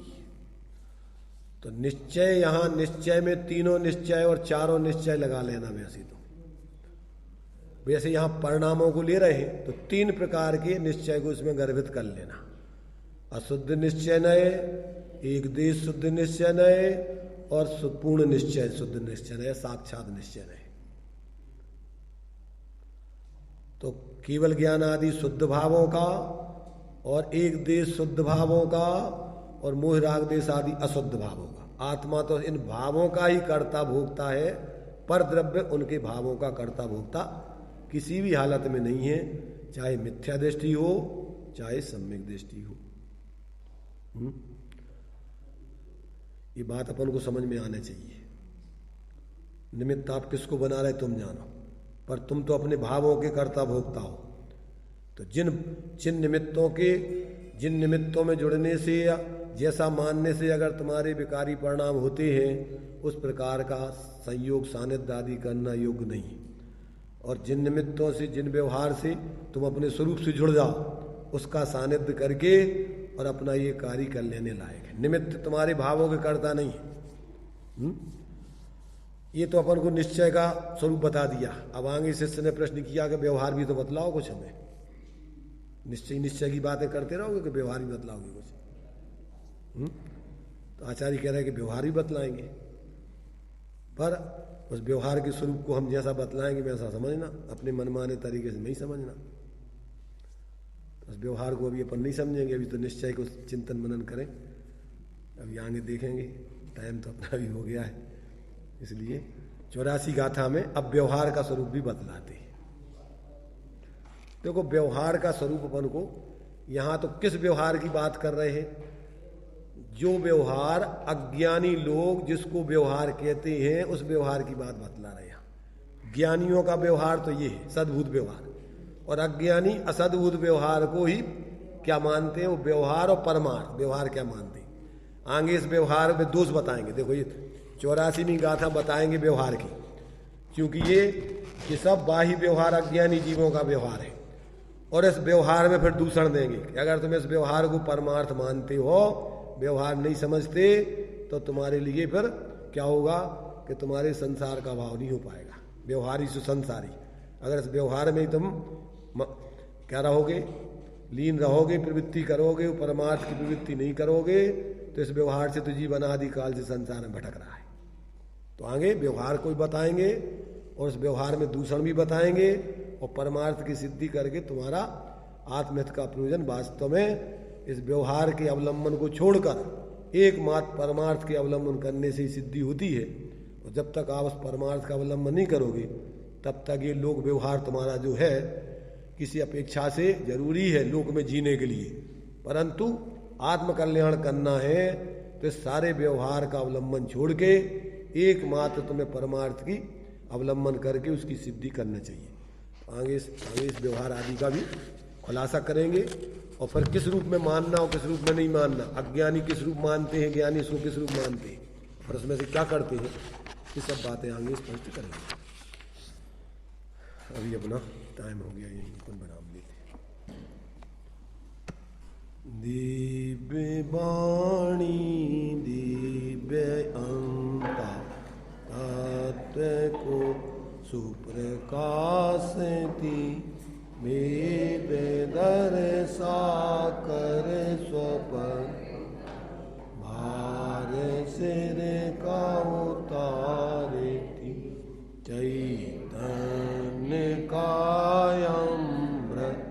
तो निश्चय, यहाँ निश्चय में तीनों निश्चय और चारों निश्चय लगा लेना। वैसे यहाँ परिणामों को ले रहे हैं तो 3 प्रकार के निश्चय को इसमें गर्भित कर लेना। अशुद्ध निश्चय नए, एक देश शुद्ध निश्चय नए और पूर्ण निश्चय शुद्ध निश्चय नए, साक्षात निश्चय नए। तो केवल ज्ञान आदि शुद्ध भावों का और एक देश शुद्ध भावों का और मोह राग देश आदि अशुद्ध भावों का। आत्मा तो इन भावों का ही कर्ता भोगता है, पर द्रव्य उनके भावों का कर्ता भोगता किसी भी हालत में नहीं है, चाहे मिथ्या दृष्टि हो चाहे सम्यक दृष्टि हो। ये बात अपन को समझ में आना चाहिए। निमित्त आप किसको बना रहे तुम जानो, पर तुम तो अपने भावों के कर्ता भोगता हो। तो जिन निमित्तों के जिन निमित्तों में जुड़ने से या जैसा मानने से अगर तुम्हारे विकारी परिणाम होते हैं, उस प्रकार का संयोग सानिध्य आदि करना योग्य नहीं। और जिन निमित्तों से, जिन व्यवहार से तुम अपने स्वरूप से जुड़ जाओ, उसका सानिध्य करके और अपना ये कार्य कर लेने लायक है। निमित्त तुम्हारे भावों के करता नहीं है। ये तो अपन को निश्चय का स्वरूप बता दिया। अब आगे शिष्य ने प्रश्न किया कि व्यवहार भी तो बतलाओ कुछ हमें। निश्चय की बातें करते रहोगे कि व्यवहार भी बतलाओगे कुछ? तो आचार्य कह रहे हैं कि व्यवहार भी बतलाएंगे, पर उस व्यवहार के स्वरूप को हम जैसा बतलाएंगे वैसा समझना, अपने मनमाने तरीके से नहीं समझना। उस व्यवहार को अभी अपन नहीं समझेंगे, अभी तो निश्चय को चिंतन मनन करें। अभी आगे देखेंगे, टाइम तो अपना भी हो गया है। इसलिए 84 गाथा में अब व्यवहार का स्वरूप भी बतलाते हैं। देखो, व्यवहार का स्वरूप अपन को यहां तो किस व्यवहार की बात कर रहे हैं? जो व्यवहार अज्ञानी लोग जिसको व्यवहार कहते हैं, उस व्यवहार की बात बतला रहे हैं। ज्ञानियों का व्यवहार तो ये है सद्भूत व्यवहार, और अज्ञानी असद्भूत व्यवहार को ही क्या मानते हैं? वो व्यवहार और परमार्थ व्यवहार क्या मानते हैं? आगे इस व्यवहार में दोष बताएंगे। देखो, ये 84वीं गाथा बताएंगे व्यवहार की, क्योंकि ये सब बाह्य व्यवहार अज्ञानी जीवों का व्यवहार है। और इस व्यवहार में फिर दूषण देंगे कि अगर तुम इस व्यवहार को परमार्थ मानते हो, व्यवहार नहीं समझते, तो तुम्हारे लिए फिर क्या होगा कि तुम्हारे संसार का भाव नहीं हो पाएगा। व्यवहारी से संसारी, अगर इस व्यवहार में तुम क्या रहोगे, लीन रहोगे, प्रवृत्ति करोगे, परमार्थ की प्रवृत्ति नहीं करोगे, तो इस व्यवहार से तो जीवन आदि काल से संसार में भटक रहा है। तो आगे व्यवहार को बताएंगे और उस व्यवहार में दूषण भी बताएंगे, और परमार्थ की सिद्धि करके तुम्हारा आत्महित का प्रयोजन वास्तव में इस व्यवहार के अवलंबन को छोड़कर एकमात्र परमार्थ के अवलंबन करने से ही सिद्धि होती है। और जब तक आप उस परमार्थ का अवलंबन नहीं करोगे, तब तक ये लोक व्यवहार तुम्हारा जो है किसी अपेक्षा से जरूरी है लोक में जीने के लिए, परंतु आत्मकल्याण करना है तो इस सारे व्यवहार का अवलंबन छोड़ के एकमात्र तुम्हें परमार्थ की अवलंबन करके उसकी सिद्धि करना चाहिए। आगे इस व्यवहार आदि का भी खुलासा करेंगे, और फिर किस रूप में मानना और किस रूप में नहीं मानना, अज्ञानी किस रूप मानते हैं, ज्ञानी इसको किस रूप मानते हैं, और उसमें से क्या करते हैं, ये सब बातें आगे स्पष्ट करेंगे। अभी अपना टाइम हो गया, यही कुछ विराम लेते हैं। दिव्य वाणी दिव्य अंता तत्व को सुप्रकाशति, वेद दर्शा कर स्वपन भार सिर का उतारती, चैतन्य कायम व्रत